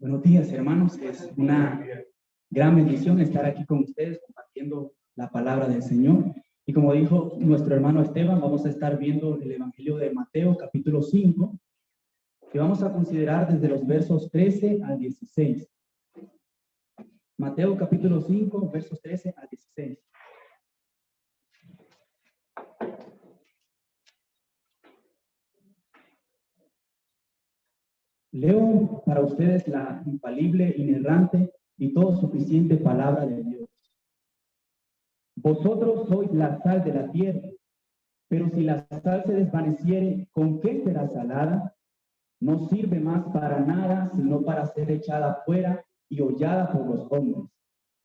Buenos días, hermanos. Es una gran bendición estar aquí con ustedes compartiendo la palabra del Señor. Y como dijo nuestro hermano Esteban, vamos a estar viendo el Evangelio de Mateo, capítulo 5, que vamos a considerar desde los versos 13 al 16. Mateo, capítulo 5, versos 13 al 16. Leo para ustedes la infalible, inerrante y todo suficiente palabra de Dios. Vosotros sois la sal de la tierra, pero si la sal se desvaneciere, ¿con qué será salada? No sirve más para nada, sino para ser echada fuera y hollada por los hombres.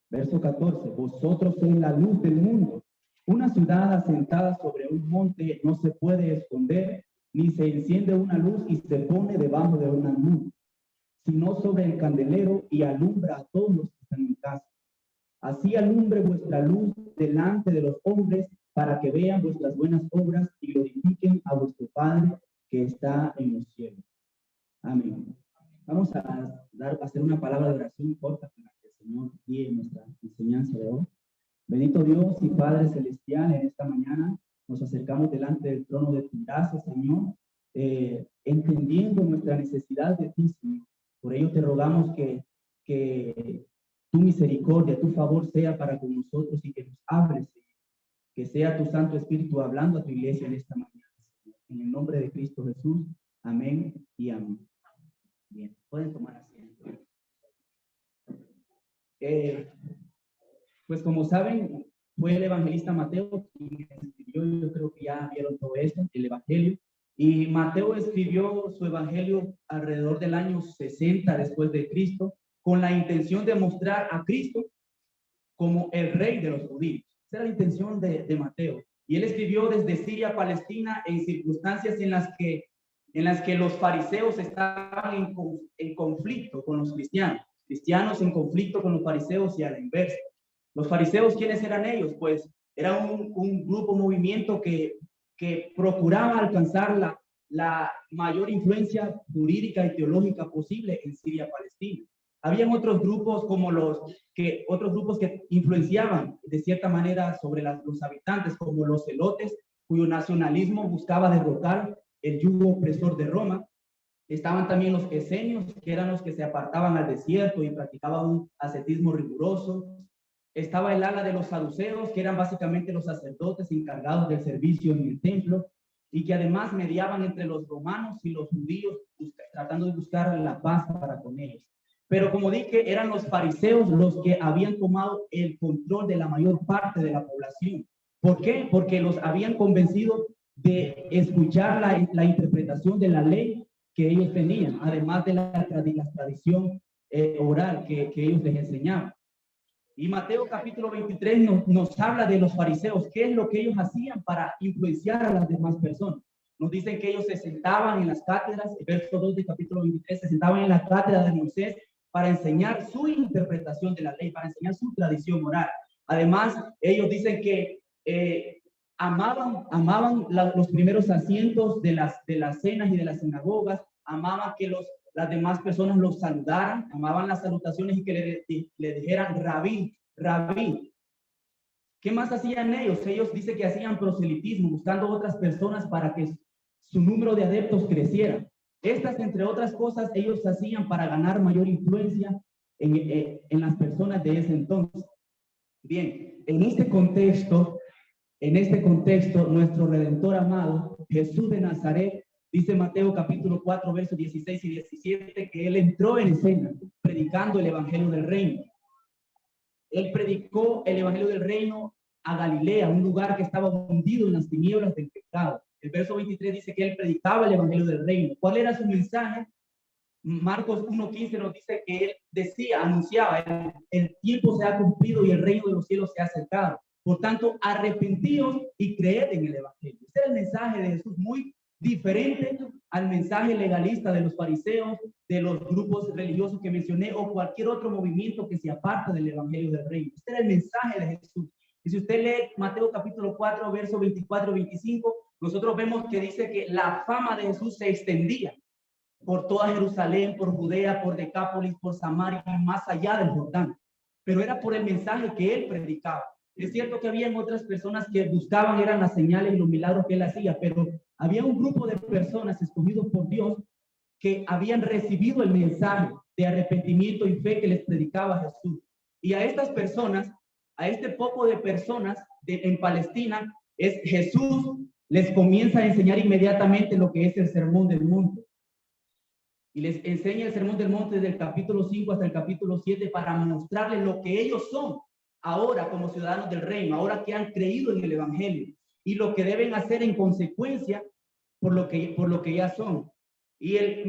Verso 14, vosotros sois la luz del mundo. Una ciudad asentada sobre un monte no se puede esconder, ni se enciende una luz y se pone debajo de una nube, sino sobre el candelero y alumbra a todos los que están en casa. Así alumbre vuestra luz delante de los hombres, para que vean vuestras buenas obras y glorifiquen a vuestro Padre que está en los cielos. Amén. Vamos a hacer una palabra de oración corta para que el Señor guíe nuestra enseñanza de hoy. Bendito Dios y Padre Celestial, en esta mañana nos acercamos delante del trono de tu gracia, Señor, entendiendo nuestra necesidad de ti, Señor. Por ello te rogamos que tu misericordia, tu favor sea para con nosotros y que nos hables, Señor. Que sea tu Santo Espíritu hablando a tu iglesia en esta mañana, Señor. En el nombre de Cristo Jesús. Amén y amén. Bien, pueden tomar asiento. Pues como saben, fue el evangelista Mateo quien escribió, yo creo que ya vieron todo esto, el evangelio. Y Mateo escribió su evangelio alrededor del año 60 después de Cristo, con la intención de mostrar a Cristo como el rey de los judíos. Esa era la intención de Mateo. Y él escribió desde Siria, Palestina, en circunstancias en las que los fariseos estaban en conflicto con los cristianos en conflicto con los fariseos y a la inversa. Los fariseos, ¿quiénes eran ellos? Pues era un grupo, movimiento que procuraba alcanzar la mayor influencia jurídica y teológica posible en Siria, Palestina. Habían otros grupos que influenciaban de cierta manera sobre los habitantes, como los celotes, cuyo nacionalismo buscaba derrocar el yugo opresor de Roma. Estaban también los esenios, que eran los que se apartaban al desierto y practicaban un ascetismo riguroso. Estaba el ala de los saduceos, que eran básicamente los sacerdotes encargados del servicio en el templo y que además mediaban entre los romanos y los judíos, tratando de buscar la paz para con ellos. Pero como dije, eran los fariseos los que habían tomado el control de la mayor parte de la población. ¿Por qué? Porque los habían convencido de escuchar la interpretación de la ley que ellos tenían, además de la tradición oral que ellos les enseñaban. Y Mateo capítulo 23 nos habla de los fariseos, qué es lo que ellos hacían para influenciar a las demás personas. Nos dicen que ellos se sentaban en las cátedras, el verso 2 del capítulo 23, se sentaban en la cátedra de Moisés para enseñar su interpretación de la ley, para enseñar su tradición oral. Además, ellos dicen que amaban los primeros asientos de las cenas y de las sinagogas, amaban que las demás personas los saludaran, amaban las salutaciones y que le dijeran rabí, rabí. ¿Qué más hacían ellos? Ellos dicen que hacían proselitismo, buscando otras personas para que su número de adeptos creciera. Estas, entre otras cosas, ellos hacían para ganar mayor influencia en las personas de ese entonces. Bien, en este contexto, nuestro Redentor amado, Jesús de Nazaret, dice Mateo capítulo 4, versos 16 y 17, que él entró en escena predicando el evangelio del reino. Él predicó el evangelio del reino a Galilea, un lugar que estaba hundido en las tinieblas del pecado. El verso 23 dice que él predicaba el evangelio del reino. ¿Cuál era su mensaje? Marcos 1:15 nos dice que él decía, anunciaba, el tiempo se ha cumplido y el reino de los cielos se ha acercado. Por tanto, arrepentíos y creed en el evangelio. Ese era el mensaje de Jesús, muy diferente al mensaje legalista de los fariseos, de los grupos religiosos que mencioné o cualquier otro movimiento que se aparta del evangelio del reino. Este era el mensaje de Jesús. Y si usted lee Mateo capítulo 4, verso 24 y 25, nosotros vemos que dice que la fama de Jesús se extendía. por toda Jerusalén, por Judea, por Decápolis, por Samaria y más allá del Jordán. Pero era por el mensaje que él predicaba. Es cierto que había otras personas que buscaban, eran las señales y los milagros que él hacía, pero había un grupo de personas escogidos por Dios que habían recibido el mensaje de arrepentimiento y fe que les predicaba Jesús. Y a estas personas, a este poco de personas en Palestina, Jesús les comienza a enseñar inmediatamente lo que es el Sermón del Monte. Y les enseña el Sermón del Monte desde el capítulo 5 hasta el capítulo 7 para mostrarles lo que ellos son ahora como ciudadanos del reino, ahora que han creído en el Evangelio y lo que deben hacer en consecuencia por lo que ya son. Y el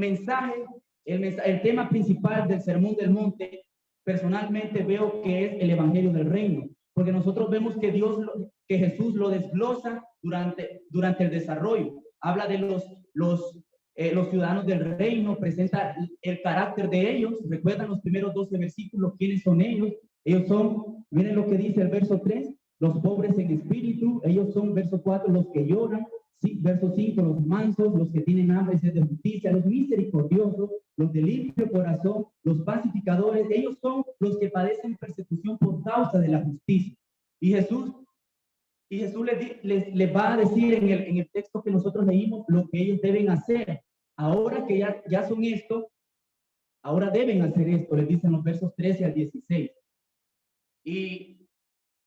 tema principal del Sermón del Monte, personalmente veo que es el Evangelio del reino, porque nosotros vemos que Jesús lo desglosa durante el desarrollo. Habla de los ciudadanos del reino, presenta el carácter de ellos. Recuerdan los primeros 12 versículos, ¿quiénes son ellos? Ellos son, miren lo que dice el verso 3, los pobres en espíritu. Ellos son, verso 4, los que lloran. Sí, verso 5, los mansos, los que tienen hambre y sed de justicia, los misericordiosos, los de limpio corazón, los pacificadores. Ellos son los que padecen persecución por causa de la justicia. Y Jesús les va a decir en el texto que nosotros leímos lo que ellos deben hacer. Ahora que ya son esto, ahora deben hacer esto, les dicen los versos 13 al 16. Y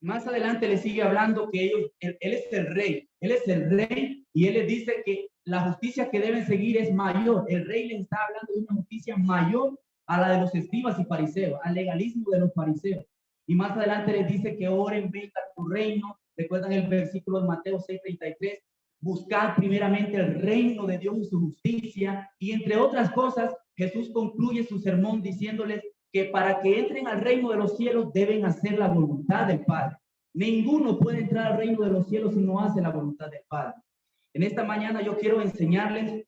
más adelante le sigue hablando que él es el rey y él les dice que la justicia que deben seguir es mayor. El rey les está hablando de una justicia mayor a la de los escribas y fariseos, al legalismo de los fariseos. Y más adelante les dice que oren, venga tu reino. Recuerdan el versículo de Mateo 6:33, buscad primeramente el reino de Dios y su justicia. Y entre otras cosas, Jesús concluye su sermón diciéndoles que para que entren al reino de los cielos deben hacer la voluntad del Padre. Ninguno puede entrar al reino de los cielos si no hace la voluntad del Padre. En esta mañana yo quiero enseñarles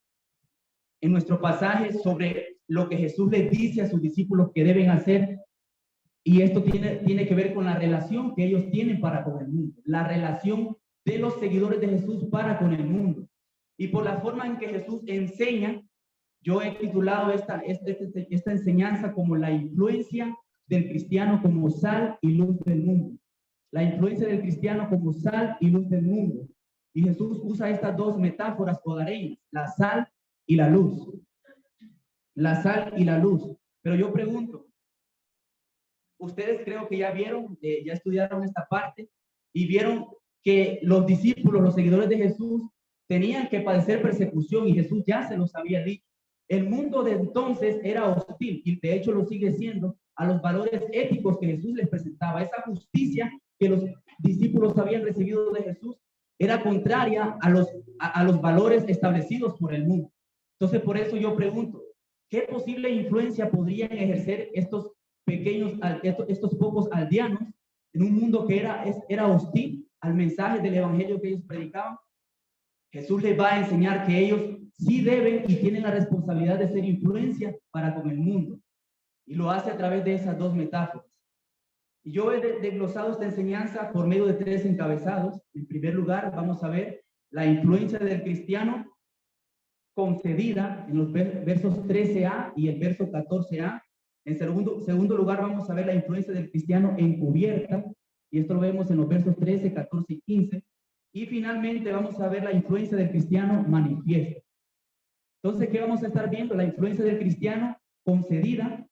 en nuestro pasaje sobre lo que Jesús les dice a sus discípulos que deben hacer. Y esto tiene que ver con la relación que ellos tienen para con el mundo, la relación de los seguidores de Jesús para con el mundo. Y por la forma en que Jesús enseña, yo he titulado esta enseñanza como la influencia del cristiano como sal y luz del mundo. La influencia del cristiano como sal y luz del mundo. Y Jesús usa estas dos metáforas hogareñas, la sal y la luz. La sal y la luz. Pero yo pregunto, ustedes creo que ya vieron, ya estudiaron esta parte y vieron que los discípulos, los seguidores de Jesús, tenían que padecer persecución y Jesús ya se los había dicho. El mundo de entonces era hostil y de hecho lo sigue siendo a los valores éticos que Jesús les presentaba. Esa justicia que los discípulos habían recibido de Jesús era contraria a los valores establecidos por el mundo. Entonces, por eso yo pregunto, ¿qué posible influencia podrían ejercer estos pocos aldeanos en un mundo que era hostil al mensaje del evangelio que ellos predicaban? Jesús les va a enseñar que ellos sí deben y tienen la responsabilidad de ser influencia para con el mundo. Y lo hace a través de esas dos metáforas. Y yo he desglosado esta enseñanza por medio de 3 encabezados. En primer lugar, vamos a ver la influencia del cristiano concedida en los versos 13a y el verso 14a. En segundo lugar, vamos a ver la influencia del cristiano encubierta, y esto lo vemos en los versos 13, 14 y 15. Y finalmente vamos a ver la influencia del cristiano manifiesta. Entonces, ¿qué vamos a estar viendo? La influencia del cristiano concedida,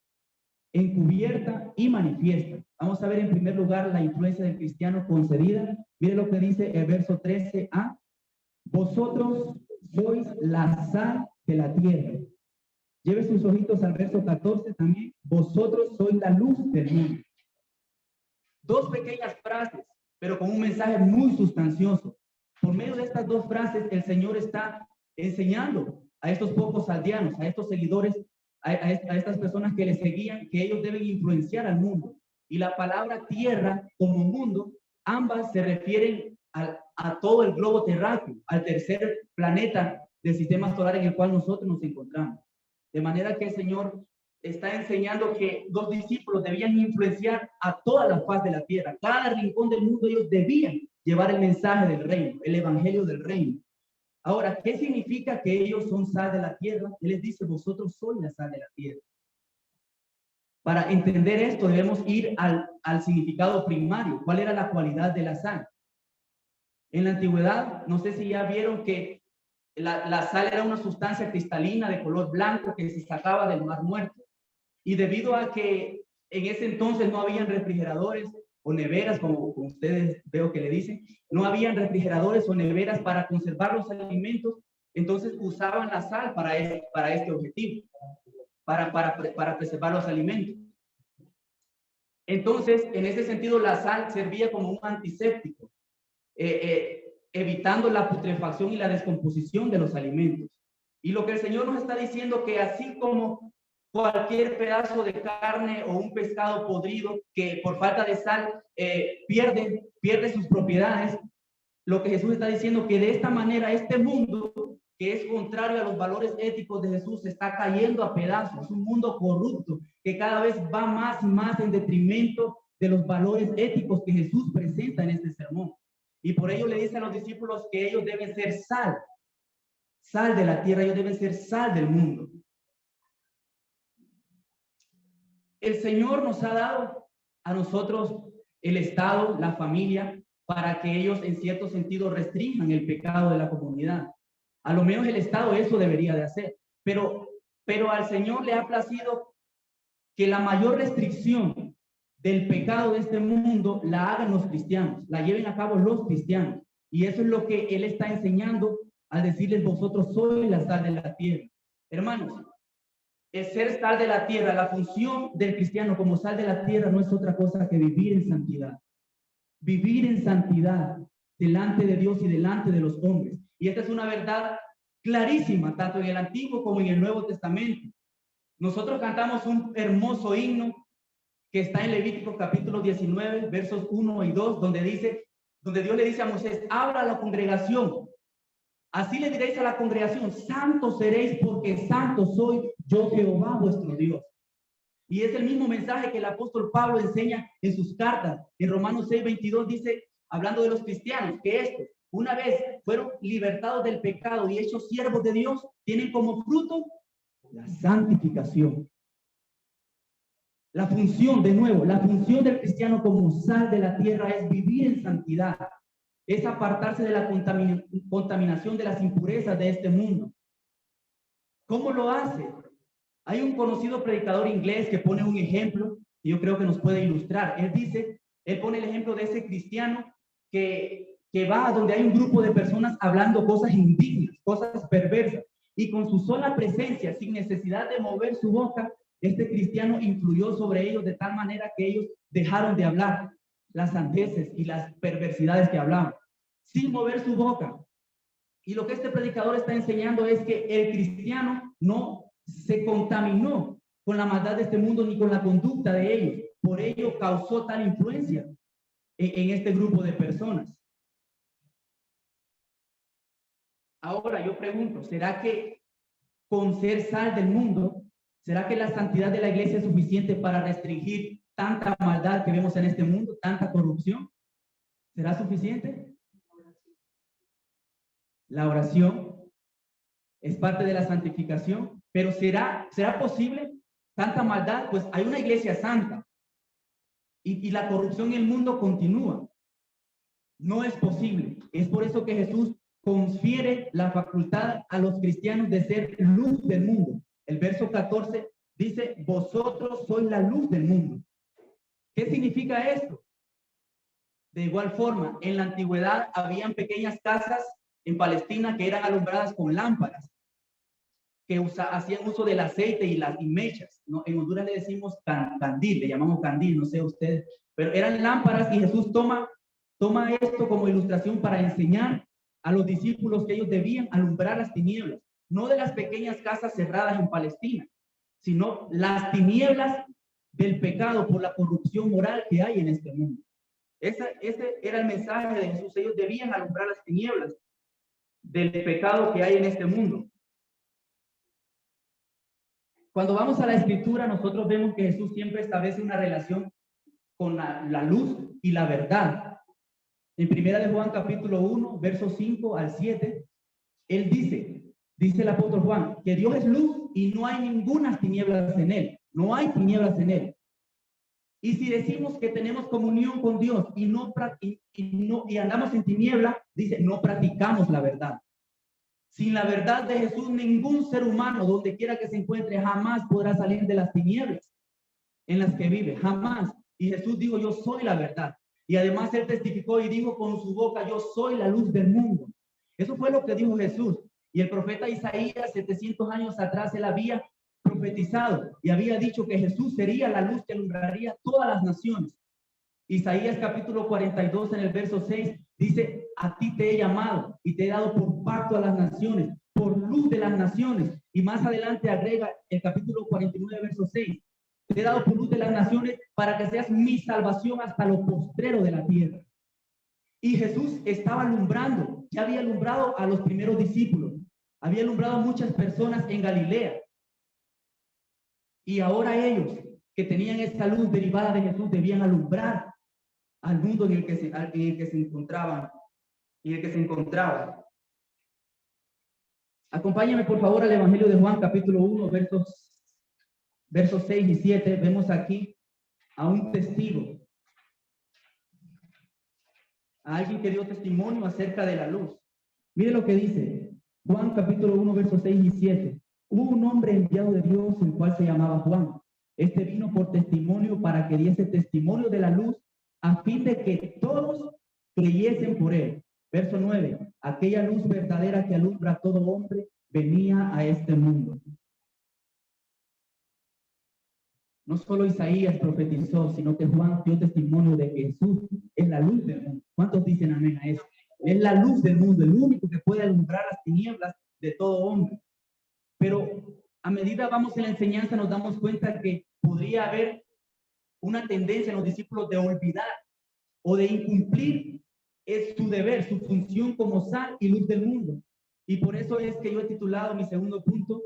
encubierta y manifiesta. Vamos a ver en primer lugar la influencia del cristiano concedida. Mire lo que dice el verso 13a. Vosotros sois la sal de la tierra. Lleve sus ojitos al verso 14 también. Vosotros sois la luz del mundo. Dos pequeñas frases, pero con un mensaje muy sustancioso. Por medio de estas dos frases, el Señor está enseñando a estos pocos aldeanos, a estos seguidores, a estas personas que le seguían, que ellos deben influenciar al mundo. Y la palabra tierra como mundo, ambas se refieren a todo el globo terráqueo, al tercer planeta del sistema solar en el cual nosotros nos encontramos. De manera que el Señor está enseñando que los discípulos debían influenciar a toda la faz de la tierra. Cada rincón del mundo ellos debían llevar el mensaje del reino, el evangelio del reino. Ahora, ¿qué significa que ellos son sal de la tierra? Él les dice, vosotros sois la sal de la tierra. Para entender esto debemos ir al significado primario. ¿Cuál era la cualidad de la sal? En la antigüedad, no sé si ya vieron que la sal era una sustancia cristalina de color blanco que se sacaba del mar muerto. Y debido a que en ese entonces no habían refrigeradores o neveras, como ustedes veo que le dicen, no habían refrigeradores o neveras para conservar los alimentos, entonces usaban la sal para este objetivo, para preservar los alimentos. Entonces, en ese sentido, la sal servía como un antiséptico, evitando la putrefacción y la descomposición de los alimentos. Y lo que el Señor nos está diciendo, que así como cualquier pedazo de carne o un pescado podrido que por falta de sal pierde sus propiedades, lo que Jesús está diciendo, que de esta manera este mundo, que es contrario a los valores éticos de Jesús, está cayendo a pedazos. Es un mundo corrupto que cada vez va más y más en detrimento de los valores éticos que Jesús presenta en este sermón. Y por ello le dice a los discípulos que ellos deben ser sal de la tierra, ellos deben ser sal del mundo. El Señor nos ha dado a nosotros el Estado, la familia, para que ellos en cierto sentido restrinjan el pecado de la comunidad. A lo menos el Estado eso debería de hacer. Pero al Señor le ha placido que la mayor restricción del pecado de este mundo la hagan los cristianos, la lleven a cabo los cristianos. Y eso es lo que Él está enseñando al decirles, vosotros sois la sal de la tierra. Hermanos, el ser sal de la tierra, la función del cristiano como sal de la tierra no es otra cosa que vivir en santidad. Vivir en santidad delante de Dios y delante de los hombres. Y esta es una verdad clarísima, tanto en el Antiguo como en el Nuevo Testamento. Nosotros cantamos un hermoso himno que está en Levítico capítulo 19, versos 1 y 2, donde Dios le dice a Moisés, habla a la congregación. Así le diréis a la congregación, santos seréis porque santo soy yo Jehová vuestro Dios. Y es el mismo mensaje que el apóstol Pablo enseña en sus cartas. En Romanos 6:22 dice, hablando de los cristianos, que estos, una vez fueron libertados del pecado y hechos siervos de Dios, tienen como fruto la santificación. La función, de nuevo, la función del cristiano como sal de la tierra es vivir en santidad. Es apartarse de la contaminación de las impurezas de este mundo. ¿Cómo lo hace? Hay un conocido predicador inglés que pone un ejemplo que yo creo que nos puede ilustrar. Él pone el ejemplo de ese cristiano que va a donde hay un grupo de personas hablando cosas indignas, cosas perversas, y con su sola presencia, sin necesidad de mover su boca, este cristiano influyó sobre ellos de tal manera que ellos dejaron de hablar las sandeces y las perversidades que hablaban, sin mover su boca. Y lo que este predicador está enseñando es que el cristiano no se contaminó con la maldad de este mundo ni con la conducta de ellos. Por ello causó tal influencia en este grupo de personas. Ahora yo pregunto, ¿será que con ser sal del mundo, será que la santidad de la iglesia es suficiente para restringir tanta maldad que vemos en este mundo, tanta corrupción? ¿Será suficiente? La oración es parte de la santificación, pero ¿será posible tanta maldad? Pues hay una iglesia santa y la corrupción en el mundo continúa. No es posible. Es por eso que Jesús confiere la facultad a los cristianos de ser luz del mundo. El verso 14 dice, vosotros sois la luz del mundo. ¿Qué significa esto? De igual forma, en la antigüedad habían pequeñas casas en Palestina que eran alumbradas con lámparas, que hacían uso del aceite y las mechas, ¿no? En Honduras le decimos candil, le llamamos candil, no sé ustedes, pero eran lámparas y Jesús toma esto como ilustración para enseñar a los discípulos que ellos debían alumbrar las tinieblas, no de las pequeñas casas cerradas en Palestina, sino las tinieblas del pecado por la corrupción moral que hay en este mundo. Ese era el mensaje de Jesús. Ellos debían alumbrar las tinieblas del pecado que hay en este mundo. Cuando vamos a la Escritura, nosotros vemos que Jesús siempre establece una relación con la luz y la verdad. En Primera de Juan capítulo 1, versos 5 al 7, Él dice el apóstol Juan, que Dios es luz y no hay ninguna tinieblas en él. No hay tinieblas en él. Y si decimos que tenemos comunión con Dios y andamos en tiniebla, dice, no practicamos la verdad. Sin la verdad de Jesús, ningún ser humano, donde quiera que se encuentre, jamás podrá salir de las tinieblas en las que vive. Jamás. Y Jesús dijo, yo soy la verdad. Y además él testificó y dijo con su boca, yo soy la luz del mundo. Eso fue lo que dijo Jesús. Y el profeta Isaías, 700 años atrás, él había profetizado y había dicho que Jesús sería la luz que alumbraría todas las naciones. Isaías capítulo 42 en el verso 6 dice, a ti te he llamado y te he dado por pacto a las naciones, por luz de las naciones. Y más adelante agrega el capítulo 49 verso 6, te he dado por luz de las naciones para que seas mi salvación hasta lo postrero de la tierra. Y Jesús estaba alumbrando, ya había alumbrado a los primeros discípulos, había alumbrado a muchas personas en Galilea. Y ahora ellos, que tenían esta luz derivada de Jesús, debían alumbrar al mundo en el que se encontraban. Acompáñame por favor al Evangelio de Juan, capítulo 1, versos 6 y 7. Vemos aquí a un testigo, a alguien que dio testimonio acerca de la luz. Mire lo que dice Juan capítulo 1, versos 6 y 7. Hubo un hombre enviado de Dios, el cual se llamaba Juan. Este vino por testimonio para que diese testimonio de la luz, a fin de que todos creyesen por él. Verso 9. Aquella luz verdadera que alumbra a todo hombre venía a este mundo. No solo Isaías profetizó, sino que Juan dio testimonio de que Jesús es la luz del mundo. ¿Cuántos dicen amén a eso? Es la luz del mundo, el único que puede alumbrar las tinieblas de todo hombre. Pero a medida vamos en la enseñanza nos damos cuenta que podría haber una tendencia en los discípulos de olvidar o de incumplir su deber, su función como sal y luz del mundo. Y por eso es que yo he titulado mi segundo punto,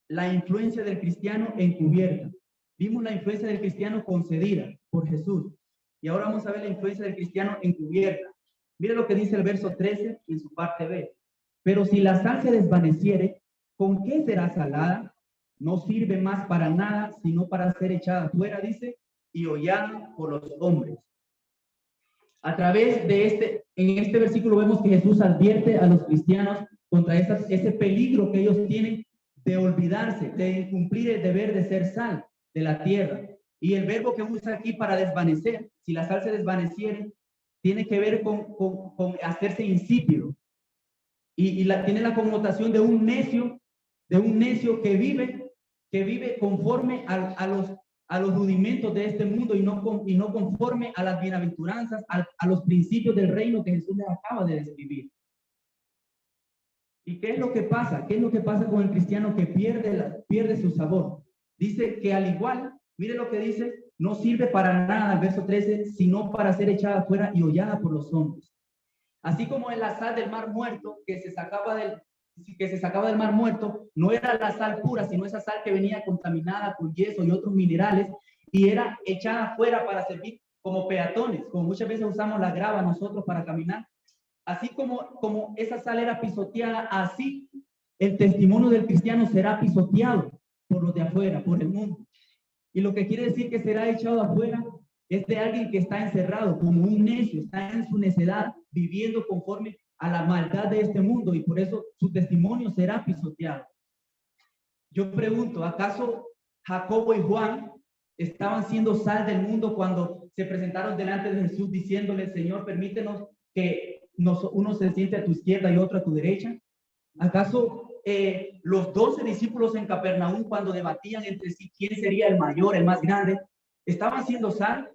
la influencia del cristiano encubierta. Vimos la influencia del cristiano concedida por Jesús. Y ahora vamos a ver la influencia del cristiano encubierta. Mire lo que dice el verso 13 en su parte B. Pero si la sal se desvaneciere, ¿con qué será salada? No sirve más para nada, sino para ser echada fuera, dice, y hollada por los hombres. A través de en este versículo vemos que Jesús advierte a los cristianos contra ese peligro que ellos tienen de olvidarse, de incumplir el deber de ser sal de la tierra. Y el verbo que usa aquí para desvanecer, si la sal se desvaneciere, tiene que ver con hacerse insípido. Y tiene la connotación de un necio que vive conforme a los rudimentos de este mundo y no conforme a las bienaventuranzas, a los principios del reino que Jesús les acaba de describir. ¿Y qué es lo que pasa? ¿Qué es lo que pasa con el cristiano que pierde su sabor? Dice que al igual, mire lo que dice, no sirve para nada, el verso 13, sino para ser echada fuera y hollada por los hombres. Así como en la sal del mar muerto que se sacaba del mar muerto, no era la sal pura, sino esa sal que venía contaminada con yeso y otros minerales y era echada fuera para servir como peatones, como muchas veces usamos la grava nosotros para caminar. Así como esa sal era pisoteada, así el testimonio del cristiano será pisoteado por los de afuera, por el mundo. Y lo que quiere decir que será echado afuera es de alguien que está encerrado como un necio, está en su necedad, viviendo conforme a la maldad de este mundo y por eso su testimonio será pisoteado. Yo pregunto, ¿acaso Jacobo y Juan estaban siendo sal del mundo cuando se presentaron delante de Jesús diciéndole, Señor, permítenos que uno se siente a tu izquierda y otro a tu derecha? ¿Acaso los 12 discípulos en Capernaum, cuando debatían entre sí quién sería el mayor, el más grande, estaban siendo sal?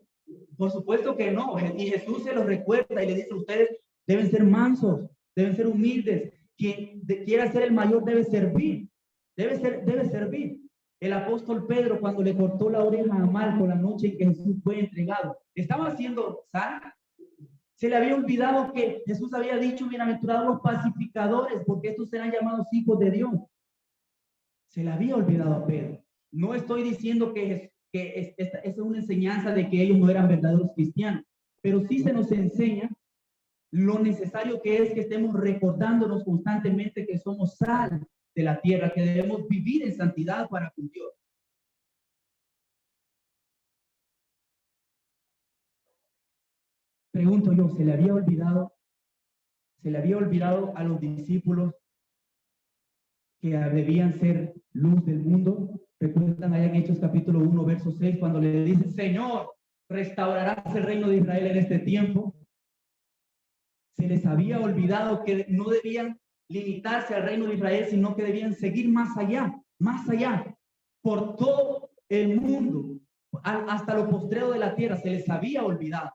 Por supuesto que no. Y Jesús se los recuerda y le dice, ustedes deben ser mansos, deben ser humildes. Quien quiera ser el mayor debe servir. Debe servir. El apóstol Pedro, cuando le cortó la oreja a Malco la noche en que Jesús fue entregado, ¿estaba haciendo sal? Se le había olvidado que Jesús había dicho, bienaventurados los pacificadores, porque estos serán llamados hijos de Dios. Se le había olvidado a Pedro. No estoy diciendo que esta es una enseñanza de que ellos no eran verdaderos cristianos, pero sí se nos enseña lo necesario que es que estemos recordándonos constantemente que somos sal de la tierra, que debemos vivir en santidad para con Dios. Pregunto yo, ¿se le había olvidado a los discípulos que debían ser luz del mundo? ¿Recuerdan allá en Hechos capítulo 1, verso 6, cuando le dicen, Señor, restaurarás el reino de Israel en este tiempo? Se les había olvidado que no debían limitarse al reino de Israel, sino que debían seguir más allá, por todo el mundo, hasta lo postrero de la tierra. Se les había olvidado.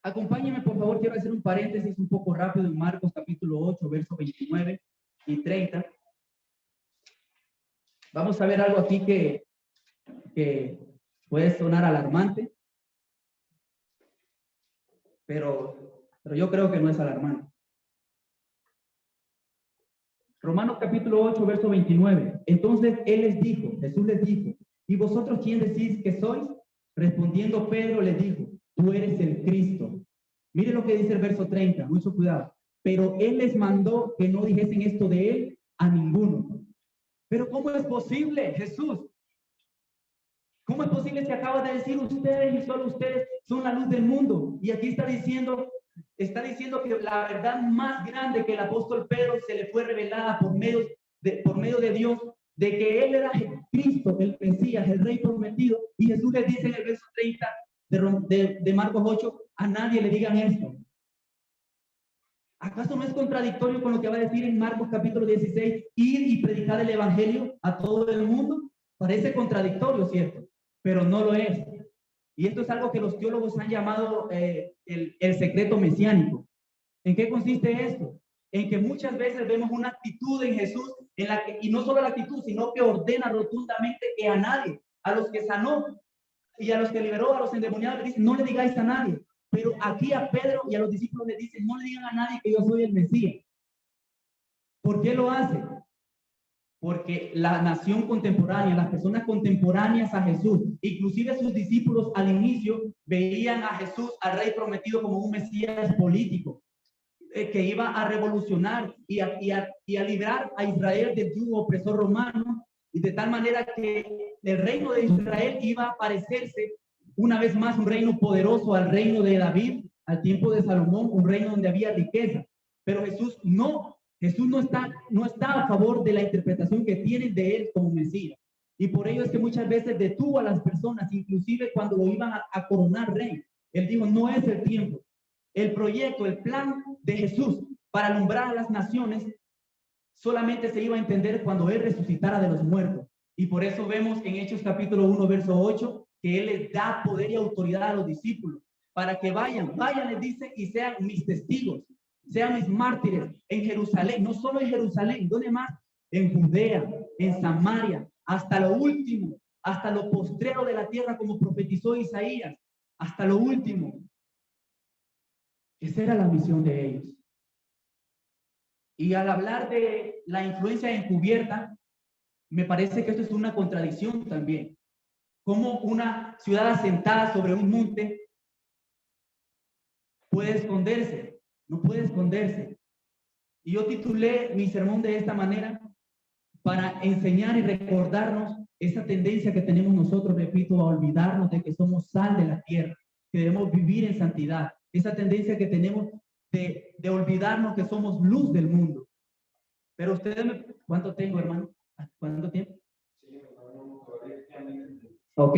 Acompáñenme, por favor, quiero hacer un paréntesis un poco rápido en Marcos capítulo 8, versos 29 y 30. Vamos a ver algo aquí que puede sonar alarmante, pero yo creo que no es alarmante. Romanos capítulo 8, verso 29. Entonces Jesús les dijo, ¿y vosotros quién decís que sois? Respondiendo Pedro les dijo, tú eres el Cristo. Mire lo que dice el verso 30, mucho cuidado. Pero él les mandó que no dijesen esto de él a ninguno. Pero ¿cómo es posible, Jesús? ¿Cómo es posible que acaba de decir ustedes y solo ustedes son la luz del mundo? Y aquí está diciendo que la verdad más grande que el apóstol Pedro se le fue revelada por medio de Dios, de que él era el Cristo, el Mesías, el Rey prometido. Y Jesús les dice en el verso 30 de Marcos 8, a nadie le digan esto. ¿Acaso no es contradictorio con lo que va a decir en Marcos capítulo 16, ir y predicar el evangelio a todo el mundo? Parece contradictorio, ¿cierto? Pero no lo es. Y esto es algo que los teólogos han llamado el secreto mesiánico. ¿En qué consiste esto? En que muchas veces vemos una actitud en Jesús, y no solo la actitud, sino que ordena rotundamente que a nadie, a los que sanó y a los que liberó, a los endemoniados, le dice, no le digáis a nadie. Pero aquí a Pedro y a los discípulos le dicen, no le digan a nadie que yo soy el Mesías. ¿Por qué lo hace? Porque la nación contemporánea, las personas contemporáneas a Jesús, inclusive sus discípulos al inicio, veían a Jesús, al Rey prometido, como un Mesías político, que iba a revolucionar y a librar a Israel del yugo opresor romano, y de tal manera que el reino de Israel iba a parecerse una vez más un reino poderoso al reino de David, al tiempo de Salomón, un reino donde había riqueza. Pero Jesús no está a favor de la interpretación que tienen de él como Mesías. Y por ello es que muchas veces detuvo a las personas, inclusive cuando lo iban a coronar rey. Él dijo, no es el tiempo. El proyecto, el plan de Jesús para alumbrar a las naciones solamente se iba a entender cuando él resucitara de los muertos. Y por eso vemos en Hechos capítulo 1, verso 8, que él les da poder y autoridad a los discípulos para que vayan, les dice, y sean mis testigos, sean mis mártires en Jerusalén, no solo en Jerusalén, ¿dónde más? En Judea, en Samaria, hasta lo último, hasta lo postrero de la tierra, como profetizó Isaías, hasta lo último. Esa era la misión de ellos. Y al hablar de la influencia encubierta, me parece que esto es una contradicción también. Como una ciudad asentada sobre un monte puede esconderse, no puede esconderse. Y yo titulé mi sermón de esta manera para enseñar y recordarnos esa tendencia que tenemos nosotros, repito, a olvidarnos de que somos sal de la tierra, que debemos vivir en santidad. Esa tendencia que tenemos de olvidarnos que somos luz del mundo. Pero ustedes, ¿cuánto tengo, hermano? ¿Cuánto tiempo? Ok.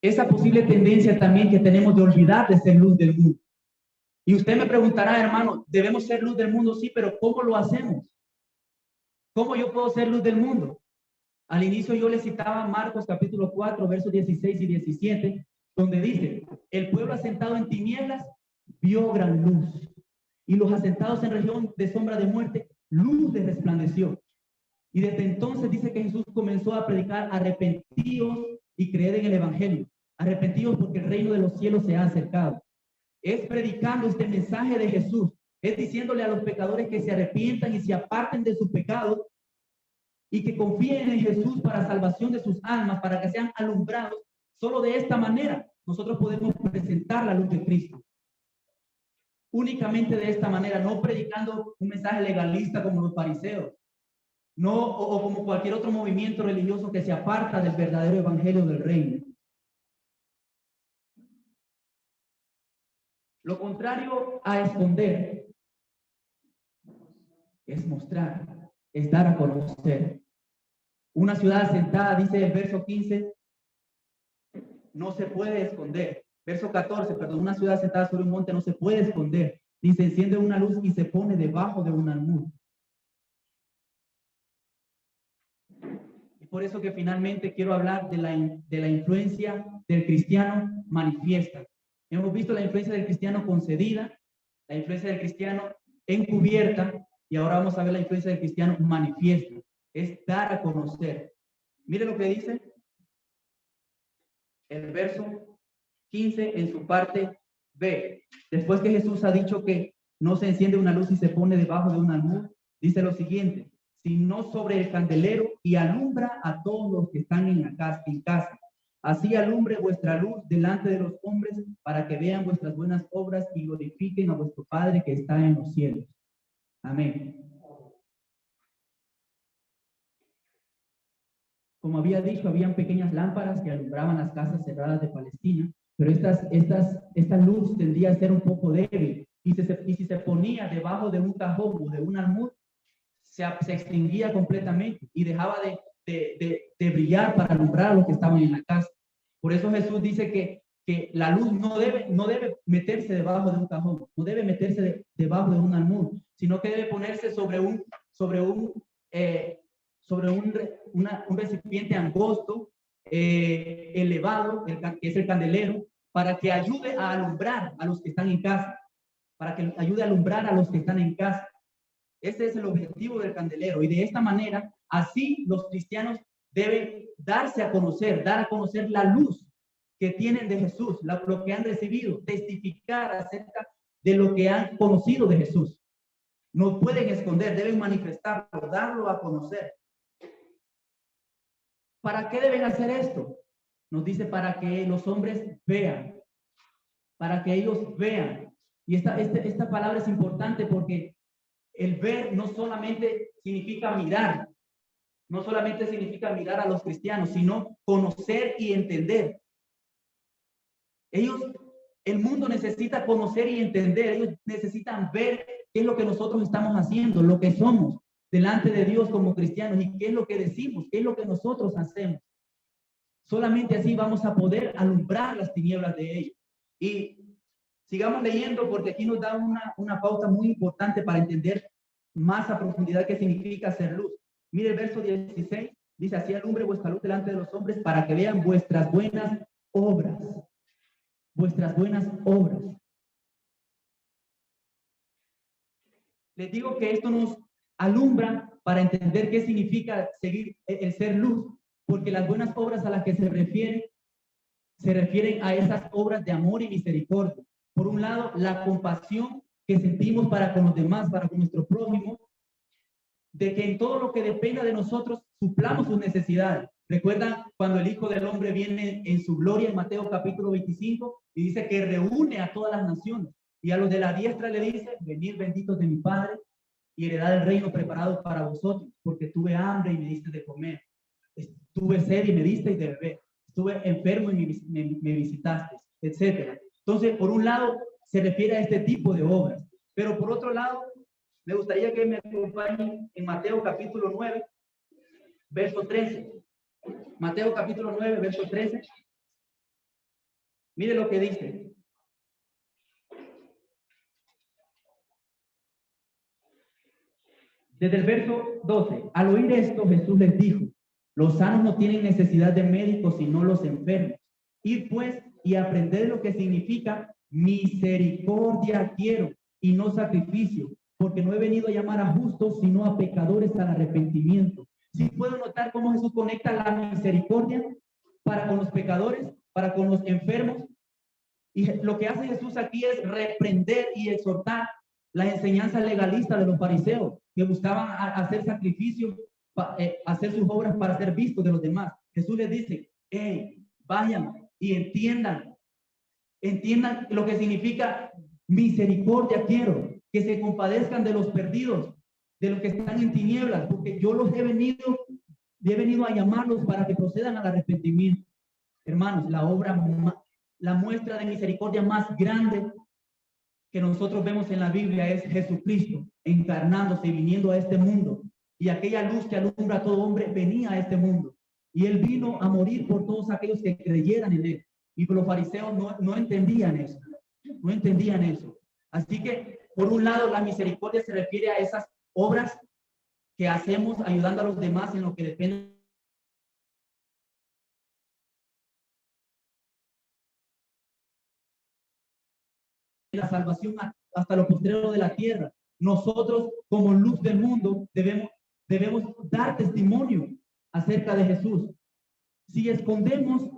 Esa posible tendencia también que tenemos de olvidar de ser luz del mundo. Y usted me preguntará, hermano, ¿debemos ser luz del mundo? Sí, pero ¿cómo lo hacemos? ¿Cómo yo puedo ser luz del mundo? Al inicio yo le citaba Marcos capítulo 4, versos 16 y 17, donde dice, el pueblo asentado en tinieblas vio gran luz, y los asentados en región de sombra de muerte, luz les resplandeció. Y desde entonces dice que Jesús comenzó a predicar, arrepentíos y creed en el evangelio. Arrepentíos porque el reino de los cielos se ha acercado. Es predicando este mensaje de Jesús, es diciéndole a los pecadores que se arrepientan y se aparten de sus pecados y que confíen en Jesús para salvación de sus almas, para que sean alumbrados. Solo de esta manera nosotros podemos presentar la luz de Cristo. únicamente de esta manera, no predicando un mensaje legalista como los fariseos, no, o como cualquier otro movimiento religioso que se aparta del verdadero evangelio del reino. Lo contrario a esconder es mostrar, es dar a conocer. Una ciudad asentada, dice el verso 15, no se puede esconder. Verso 14, perdón, una ciudad asentada sobre un monte no se puede esconder. Dice, enciende una luz y se pone debajo de un almud. Y por eso que finalmente quiero hablar de la influencia del cristiano manifiesta. Hemos visto la influencia del cristiano concedida, la influencia del cristiano encubierta, y ahora vamos a ver la influencia del cristiano manifiesta. Es dar a conocer. Mire lo que dice el verso 15 en su parte B. Después que Jesús ha dicho que no se enciende una luz y se pone debajo de un almud, dice lo siguiente, sino sobre el candelero y alumbra a todos los que están en casa. Así alumbre vuestra luz delante de los hombres para que vean vuestras buenas obras y glorifiquen a vuestro Padre que está en los cielos. Amén. Como había dicho, habían pequeñas lámparas que alumbraban las casas cerradas de Palestina, pero esta luz tendía a ser un poco débil, y si se ponía debajo de un cajón o de un almud, se extinguía completamente y dejaba de brillar para alumbrar a los que estaban en la casa. Por eso Jesús dice que la luz no debe meterse debajo de un cajón, no debe meterse debajo de un almud, sino que debe ponerse sobre un recipiente angosto, elevado, que es el candelero, para que ayude a alumbrar a los que están en casa, para que ayude a alumbrar a los que están en casa. Ese es el objetivo del candelero, y de esta manera, así los cristianos deben darse a conocer, dar a conocer la luz que tienen de Jesús, lo que han recibido, testificar acerca de lo que han conocido de Jesús. No pueden esconder, deben manifestarlo, darlo a conocer. ¿Para qué deben hacer esto? Nos dice para que los hombres vean, para que ellos vean. Y esta palabra es importante porque el ver no solamente significa mirar, no solamente significa mirar a los cristianos, sino conocer y entender. El mundo necesita conocer y entender, ellos necesitan ver qué es lo que nosotros estamos haciendo, lo que somos delante de Dios como cristianos y qué es lo que decimos, qué es lo que nosotros hacemos. Solamente así vamos a poder alumbrar las tinieblas de ellos. Y sigamos leyendo porque aquí nos da una pauta muy importante para entender más a profundidad qué significa ser luz. Mire el verso 16, dice, así alumbre vuestra luz delante de los hombres para que vean vuestras buenas obras. Vuestras buenas obras. Les digo que esto nos alumbra para entender qué significa seguir el ser luz, porque las buenas obras a las que se refieren a esas obras de amor y misericordia. Por un lado, la compasión que sentimos para con los demás, para con nuestro prójimo, de que en todo lo que dependa de nosotros suplamos sus necesidades. ¿Recuerdan cuando el Hijo del Hombre viene en su gloria en Mateo capítulo 25 y dice que reúne a todas las naciones? Y a los de la diestra le dice, venid benditos de mi Padre y heredad el reino preparado para vosotros, porque tuve hambre y me diste de comer, tuve sed y me diste de beber, estuve enfermo y me visitaste, etcétera. Entonces, por un lado, se refiere a este tipo de obras, pero por otro lado, me gustaría que me acompañen en Mateo capítulo 9, verso 13. Mateo capítulo 9, verso 13. Mire lo que dice. Desde el verso 12. Al oír esto, Jesús les dijo, los sanos no tienen necesidad de médicos, sino los enfermos. Id pues y aprended lo que significa misericordia quiero y no sacrificio, porque no he venido a llamar a justos, sino a pecadores al arrepentimiento. ¿Sí puedo notar cómo Jesús conecta la misericordia para con los pecadores, para con los enfermos? Y lo que hace Jesús aquí es reprender y exhortar la enseñanza legalista de los fariseos, que buscaban hacer sacrificios, hacer sus obras para ser vistos de los demás. Jesús les dice, hey, vayan y entiendan lo que significa Misericordia quiero, que se compadezcan de los perdidos, de los que están en tinieblas, porque yo los he venido a llamarlos para que procedan al arrepentimiento. Hermanos, la muestra de misericordia más grande que nosotros vemos en la Biblia es Jesucristo encarnándose y viniendo a este mundo. Y aquella luz que alumbra a todo hombre venía a este mundo. Y él vino a morir por todos aquellos que creyeran en él. Y los fariseos no entendían eso. No entendían eso. Así que, por un lado, la misericordia se refiere a esas obras que hacemos ayudando a los demás en lo que depende de la salvación hasta lo postrero de la tierra. Nosotros, como luz del mundo, debemos dar testimonio acerca de Jesús. Si escondemos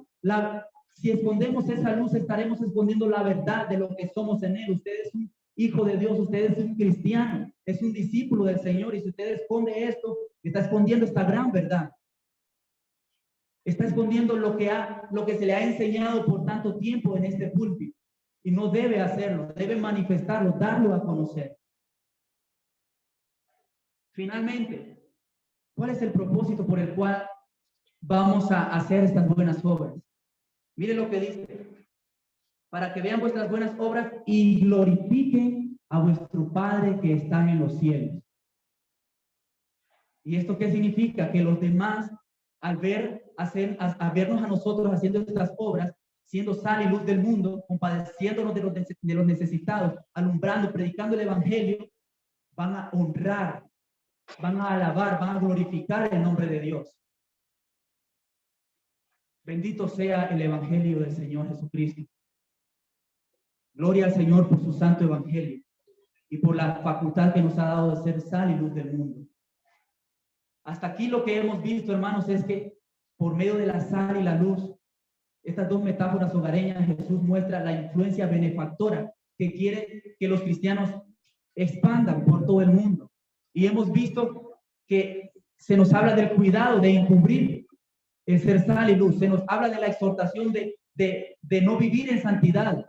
esa luz, estaremos escondiendo la verdad de lo que somos en él. Usted es un hijo de Dios, usted es un cristiano, es un discípulo del Señor, y si usted esconde esto, está escondiendo esta gran verdad. Está escondiendo lo que se le ha enseñado por tanto tiempo en este púlpito, y no debe hacerlo, debe manifestarlo, darlo a conocer. Finalmente, ¿cuál es el propósito por el cual vamos a hacer estas buenas obras? Mire lo que dice: para que vean vuestras buenas obras y glorifiquen a vuestro Padre que está en los cielos. ¿Y esto qué significa? Que los demás, al vernos a nosotros haciendo estas obras, siendo sal y luz del mundo, compadeciéndonos de los necesitados, alumbrando, predicando el evangelio, van a honrar, van a alabar, van a glorificar el nombre de Dios. Bendito sea el evangelio del Señor Jesucristo. Gloria al Señor por su santo evangelio y por la facultad que nos ha dado de ser sal y luz del mundo. Hasta aquí lo que hemos visto, hermanos, es que por medio de la sal y la luz, estas dos metáforas hogareñas, Jesús muestra la influencia benefactora que quiere que los cristianos expandan por todo el mundo. Y hemos visto que se nos habla del cuidado de encubrir el ser sal y luz. Se nos habla de la exhortación de no vivir en santidad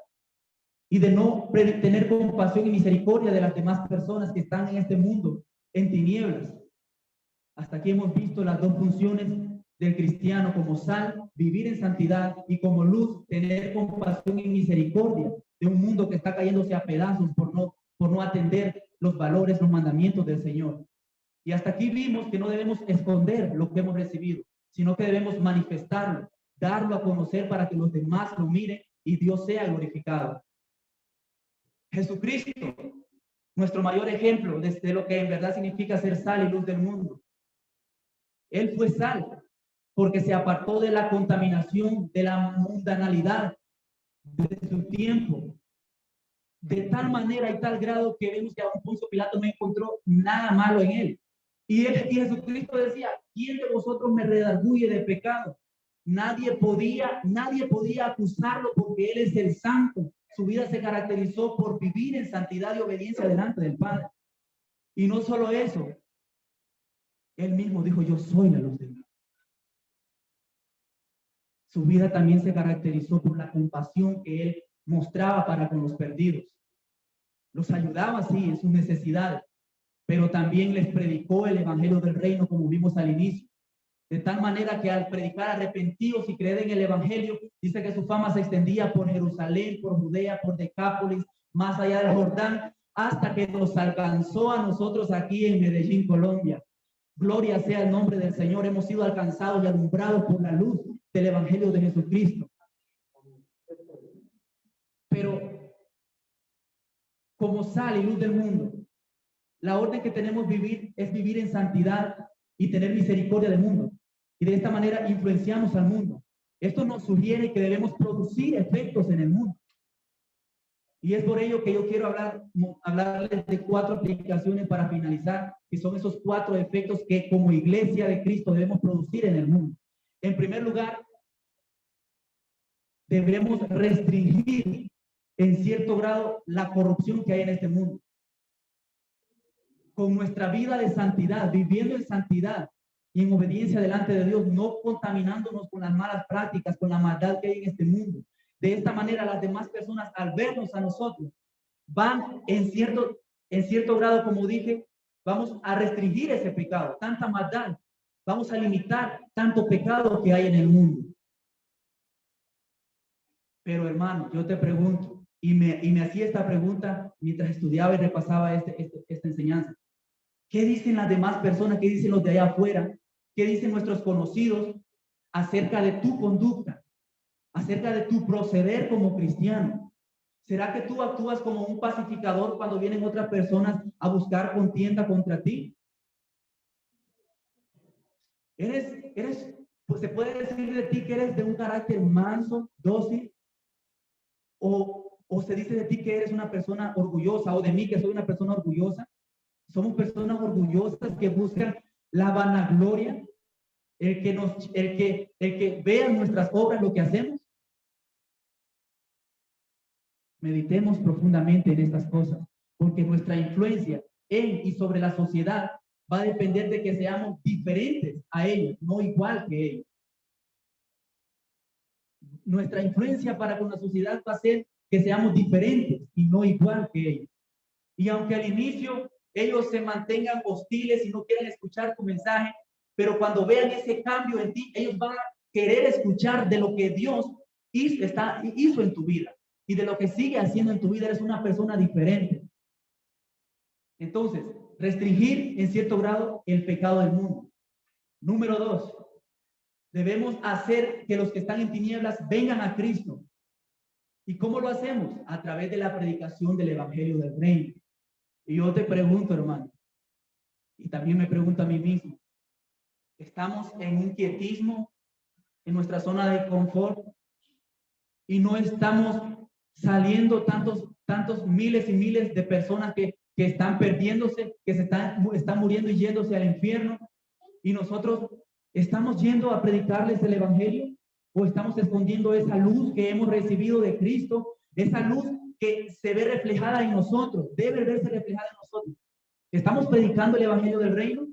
y de no tener compasión y misericordia de las demás personas que están en este mundo en tinieblas. Hasta aquí hemos visto las dos funciones del cristiano: como sal, vivir en santidad, y como luz, tener compasión y misericordia de un mundo que está cayéndose a pedazos por no atender los valores, los mandamientos del Señor. Y hasta aquí vimos que no debemos esconder lo que hemos recibido, sino que debemos manifestarlo, darlo a conocer para que los demás lo miren y Dios sea glorificado. Jesucristo, nuestro mayor ejemplo de lo que en verdad significa ser sal y luz del mundo. Él fue sal porque se apartó de la contaminación, de la mundanalidad de su tiempo, de tal manera y tal grado que vemos que aún Poncio Pilato no encontró nada malo en él. Y Jesucristo decía: ¿quién de vosotros me redarguye de pecado? Nadie podía acusarlo, porque él es el santo. Su vida se caracterizó por vivir en santidad y obediencia delante del Padre. Y no solo eso, él mismo dijo: yo soy la luz del mundo. Su vida también se caracterizó por la compasión que él mostraba para con los perdidos. Los ayudaba, sí, en sus necesidades, pero también les predicó el evangelio del reino, como vimos al inicio. De tal manera que al predicar arrepentidos y creer en el evangelio, dice que su fama se extendía por Jerusalén, por Judea, por Decápolis, más allá del Jordán, hasta que nos alcanzó a nosotros aquí en Medellín, Colombia. Gloria sea el nombre del Señor. Hemos sido alcanzados y alumbrados por la luz del evangelio de Jesucristo. Pero como sal y luz del mundo, la orden que tenemos vivir es vivir en santidad y tener misericordia del mundo. Y de esta manera influenciamos al mundo. Esto nos sugiere que debemos producir efectos en el mundo. Y es por ello que yo quiero hablarles de 4 aplicaciones para finalizar, que son esos 4 efectos que como iglesia de Cristo debemos producir en el mundo. En primer lugar, debemos restringir en cierto grado la corrupción que hay en este mundo. Con nuestra vida de santidad, viviendo en santidad y en obediencia delante de Dios, no contaminándonos con las malas prácticas, con la maldad que hay en este mundo. De esta manera, las demás personas, al vernos a nosotros, van en cierto grado, como dije, vamos a restringir ese pecado, tanta maldad, vamos a limitar tanto pecado que hay en el mundo. Pero hermano, yo te pregunto, y me hacía esta pregunta mientras estudiaba y repasaba esta enseñanza. ¿Qué dicen las demás personas? ¿Qué dicen los de allá afuera? ¿Qué dicen nuestros conocidos acerca de tu conducta? Acerca de tu proceder como cristiano. ¿Será que tú actúas como un pacificador cuando vienen otras personas a buscar contienda contra ti? Pues se puede decir de ti que eres de un carácter manso, dócil, o se dice de ti que eres una persona orgullosa, o de mí que soy una persona orgullosa. Somos personas orgullosas que buscan la vanagloria, el que vean nuestras obras, lo que hacemos. Meditemos profundamente en estas cosas, porque nuestra influencia en y sobre la sociedad va a depender de que seamos diferentes a ellos, no igual que ellos. Nuestra influencia para con la sociedad va a ser que seamos diferentes y no igual que ellos. Y aunque al inicio ellos se mantengan hostiles y no quieran escuchar tu mensaje, pero cuando vean ese cambio en ti, ellos van a querer escuchar de lo que Dios hizo en tu vida y de lo que sigue haciendo en tu vida. Eres una persona diferente. Entonces, restringir en cierto grado el pecado del mundo. Número 2, debemos hacer que los que están en tinieblas vengan a Cristo. ¿Y cómo lo hacemos? A través de la predicación del evangelio del reino. Y yo te pregunto, hermano, y también me pregunto a mí mismo, ¿estamos en un quietismo, en nuestra zona de confort, y no estamos saliendo tantos miles y miles de personas que están perdiéndose, que están muriendo y yéndose al infierno, y nosotros estamos yendo a predicarles el evangelio, o estamos escondiendo esa luz que hemos recibido de Cristo, esa luz que se ve reflejada en nosotros, debe verse reflejada en nosotros? ¿Estamos predicando el evangelio del reino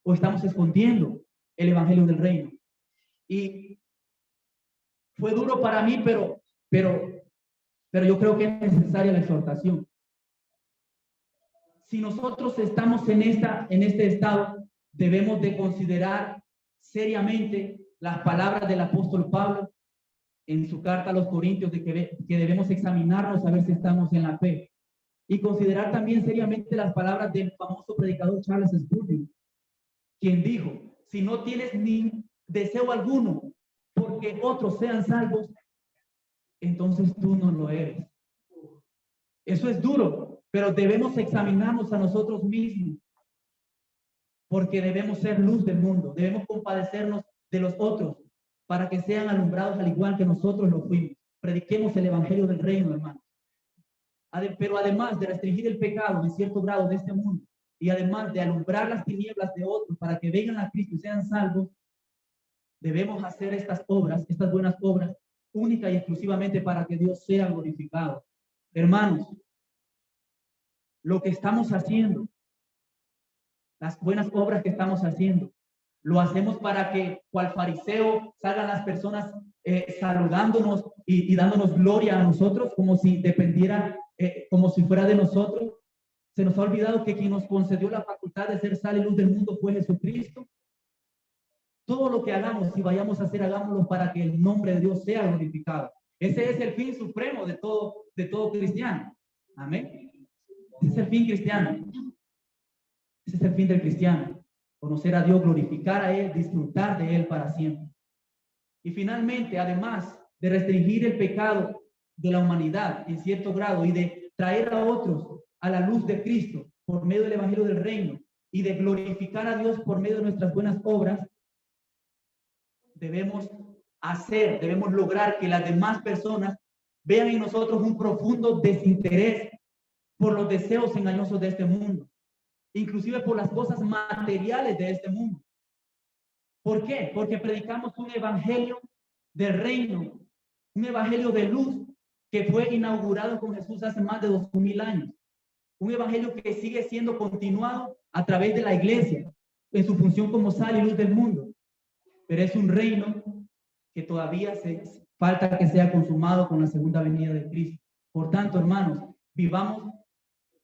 o estamos escondiendo el evangelio del reino? Y fue duro para mí, pero yo creo que es necesaria la exhortación. Si nosotros estamos en este estado, debemos de considerar seriamente las palabras del apóstol Pablo en su carta a los Corintios, de que debemos examinarnos a ver si estamos en la fe. Y considerar también seriamente las palabras del famoso predicador Charles Spurgeon, quien dijo: si no tienes ni deseo alguno porque otros sean salvos, entonces tú no lo eres. Eso es duro, pero debemos examinarnos a nosotros mismos, porque debemos ser luz del mundo, debemos compadecernos de los otros para que sean alumbrados al igual que nosotros lo fuimos. Prediquemos el evangelio del reino, hermanos. Pero además de restringir el pecado en cierto grado de este mundo, y además de alumbrar las tinieblas de otros para que vengan a Cristo y sean salvos, debemos hacer estas obras, estas buenas obras, única y exclusivamente para que Dios sea glorificado. Hermanos, lo que estamos haciendo, las buenas obras que estamos haciendo, lo hacemos para que, cual fariseo, salgan las personas saludándonos y dándonos gloria a nosotros, como si dependiera, como si fuera de nosotros. Se nos ha olvidado que quien nos concedió la facultad de ser sal y luz del mundo fue Jesucristo. Todo lo que hagamos y vayamos a hacer, hagámoslo para que el nombre de Dios sea glorificado. Ese es el fin supremo de todo cristiano. Amén. Ese es el fin cristiano. Ese es el fin del cristiano. Conocer a Dios, glorificar a Él, disfrutar de Él para siempre. Y finalmente, además de restringir el pecado de la humanidad en cierto grado y de traer a otros a la luz de Cristo por medio del evangelio del reino y de glorificar a Dios por medio de nuestras buenas obras, debemos lograr que las demás personas vean en nosotros un profundo desinterés por los deseos engañosos de este mundo, inclusive por las cosas materiales de este mundo. ¿Por qué? Porque predicamos un evangelio del reino, un evangelio de luz que fue inaugurado con Jesús hace más de 2000 años. Un evangelio que sigue siendo continuado a través de la iglesia en su función como sal y luz del mundo. Pero es un reino que todavía falta que sea consumado con la segunda venida de Cristo. Por tanto, hermanos, vivamos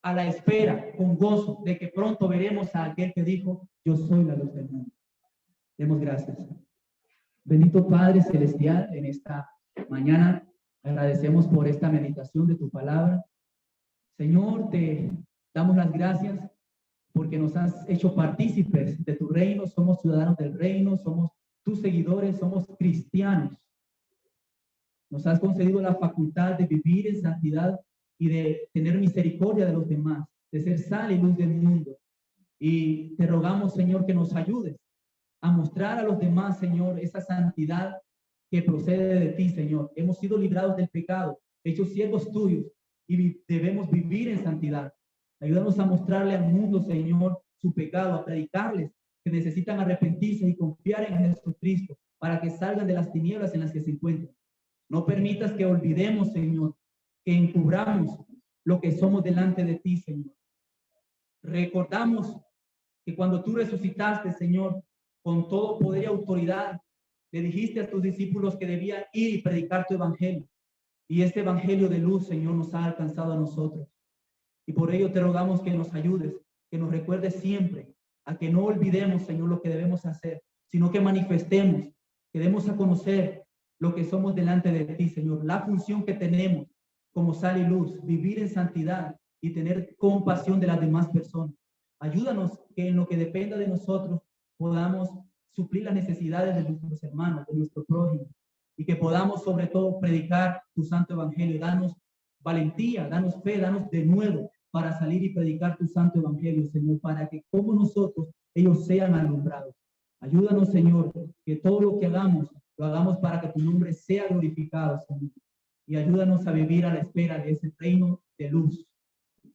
a la espera, con gozo, de que pronto veremos a aquel que dijo, yo soy la luz del mundo. Demos gracias. Bendito Padre Celestial, en esta mañana agradecemos por esta meditación de tu palabra. Señor, te damos las gracias porque nos has hecho partícipes de tu reino, somos ciudadanos del reino, somos tus seguidores, somos cristianos. Nos has concedido la facultad de vivir en santidad y de tener misericordia de los demás, de ser sal y luz del mundo. Y te rogamos, Señor, que nos ayudes a mostrar a los demás, Señor, esa santidad que procede de ti, Señor. Hemos sido librados del pecado, hechos siervos tuyos, y debemos vivir en santidad. Ayúdanos a mostrarle al mundo, Señor, su pecado, a predicarles que necesitan arrepentirse y confiar en Jesucristo para que salgan de las tinieblas en las que se encuentran. No permitas que olvidemos, Señor, que encubramos lo que somos delante de ti, Señor. Recordamos que cuando tú resucitaste, Señor, con todo poder y autoridad, le dijiste a tus discípulos que debían ir y predicar tu evangelio. Y este evangelio de luz, Señor, nos ha alcanzado a nosotros. Y por ello te rogamos que nos ayudes, que nos recuerdes siempre, a que no olvidemos, Señor, lo que debemos hacer, sino que manifestemos, que demos a conocer lo que somos delante de ti, Señor, la función que tenemos como sal y luz, vivir en santidad y tener compasión de las demás personas. Ayúdanos que en lo que dependa de nosotros podamos suplir las necesidades de nuestros hermanos, de nuestro prójimo, y que podamos sobre todo predicar tu santo evangelio. Danos valentía, danos fe, danos de nuevo para salir y predicar tu santo evangelio, Señor, para que como nosotros, ellos sean alumbrados. Ayúdanos, Señor, que todo lo que hagamos, lo hagamos para que tu nombre sea glorificado, Señor. Y ayúdanos a vivir a la espera de ese reino de luz,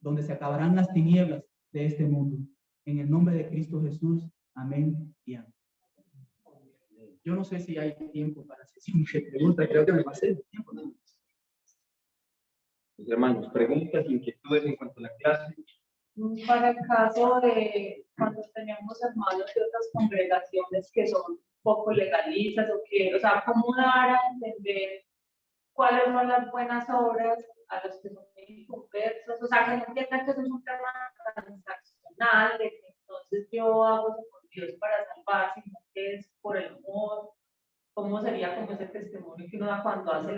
donde se acabarán las tinieblas de este mundo. En el nombre de Cristo Jesús, amén y amén. Yo no sé si hay tiempo para sesión de preguntas, creo que me pasé el tiempo, ¿no? Hermanos, preguntas, inquietudes en cuanto a la clase. Para el caso de cuando tenemos hermanos de otras congregaciones que son poco legalistas o que, o sea, ¿cómo dar a entender cuáles son las buenas obras a los que son inconversos? O sea, que no entiendan que eso es un tema transaccional, de que entonces yo hago